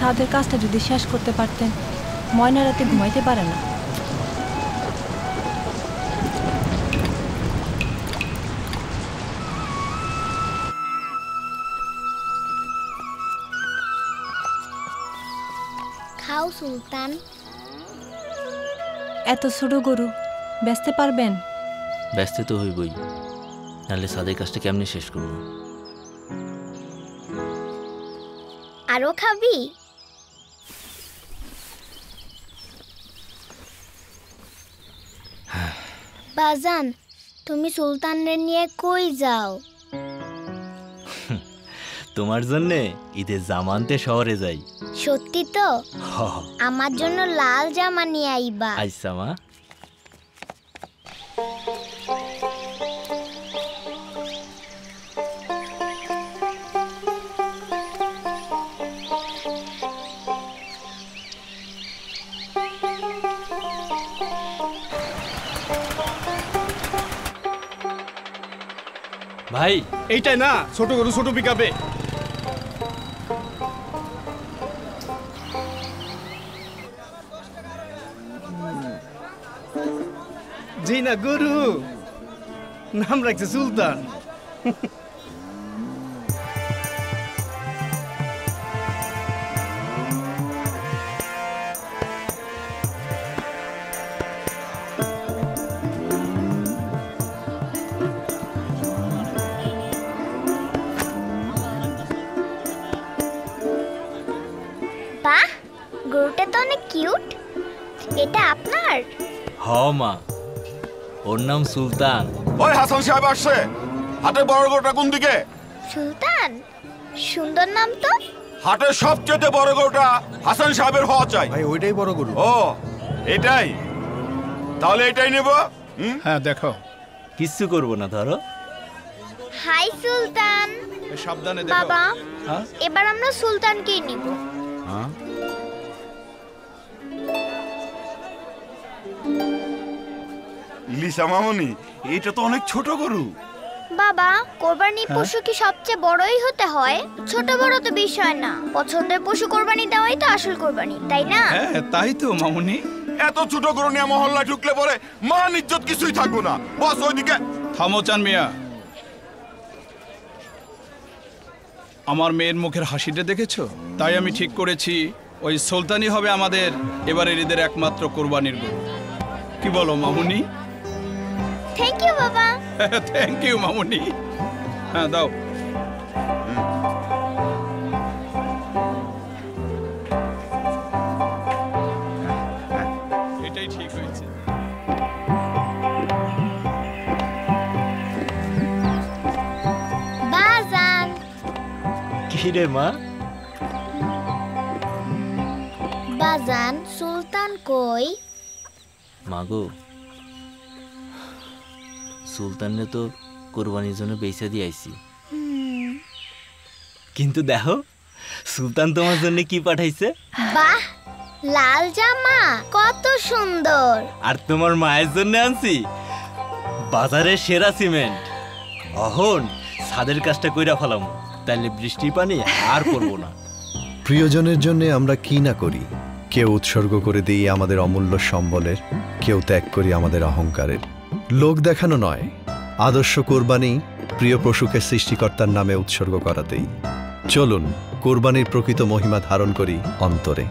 সাদের কাজটা যদি শেষ করতে পারতেন, ময়না রাতে ঘুমাইতে পারে না। খাও সুলতান। এত ছোট গরু বেচতে পারবেন? ব্যস্ত তো হইবই, নাহলে সাদের কাজটা কেমনি শেষ করব? আরো খাবি? বাজান, তুমি সুলতানের নিয়ে কই যাও? তোমার জন্যে ঈদের জামানতে শহরে যাই। সত্যি তো? আমার জন্য লাল জামা নিয়ে আইবা। আচ্ছা মা। ভাই এইটাই না ছোট গরু ছোট পিকাবে। জি না গরু, নাম রাখছে সুলতান। বাহ, গরুটা তো অনেক কিউট। এটা আপনার? হ মা, ওর নাম সুলতান। ওই হাসান সাহেব আসছে। হাটের বড় গরুটা কোন দিকে? সুলতান, সুন্দর নাম তো। হাটের সবচেয়ে বড় গরুটা হাসান সাহেবের হওয়া চাই। ভাই ওইটাই বড় গরু। ও এটাই, তাহলে এটাই নেব। হ্যাঁ দেখো। কিচ্ছু করবো না, ধরো। হাই সুলতান। সাবধানে দেখো বাবা, এবার আমরা সুলতানকেই নিব। হ্যাঁ লিসা মামনি, এটা তো অনেক ছোট গরু। বাবা, কোরবানির পশু কি সবচেয়ে বড়ই হতে হয়? ছোট বড় তো বিষয় না, পছন্দের পশু কোরবানি দেওয়াই তো আসল কোরবানি, তাই না? হ্যাঁ তাই তো মামুনি। এত ছোট গরু নিয়ে মহল্লা ঢুকলে পরে মান ইজ্জত কিছুই থাকবো না। বস ওইদিকে। থামো চান মিয়া। আমার মেয়ের মুখের হাসিটা দেখেছো? তাই আমি ঠিক করেছি ওই সুলতানই হবে আমাদের এবারের ঈদের একমাত্র কোরবানির গরু। কি বলো মামুনি? থ্যাংক ইউ বাবা। থ্যাংক ইউ মামুনি। হ্যাঁ দাও। এটাই ঠিক হয়েছে। বাজান। কি রে মা? বাজান, সুলতান কই? মাগো, সুলতানরে তো কোরবানির জন্য বেচা দিয়ে আইছি। কিন্তু দেখো সুলতান তোমার জন্য কি পাঠাইছে। বাহ, লাল জামা, কত সুন্দর। আর তোমার মায়ের জন্য আনছি বাজারের সেরা সিমেন্ট। অহন ছাদের কাজটা কইরা ফেলাম, তাইলে বৃষ্টি পানি আর করব না। প্রিয়জনের জন্য আমরা কি না করি, কেউ উৎসর্গ করে দিই আমাদের অমূল্য সম্বলের, কেউ ত্যাগ করি আমাদের অহংকারের। লোক দেখানো নয়, আদর্শ কোরবানি প্রিয় পশুকে সৃষ্টিকর্তার নামে উৎসর্গ করাতেই। চলুন কোরবানির প্রকৃত মহিমা ধারণ করি অন্তরে।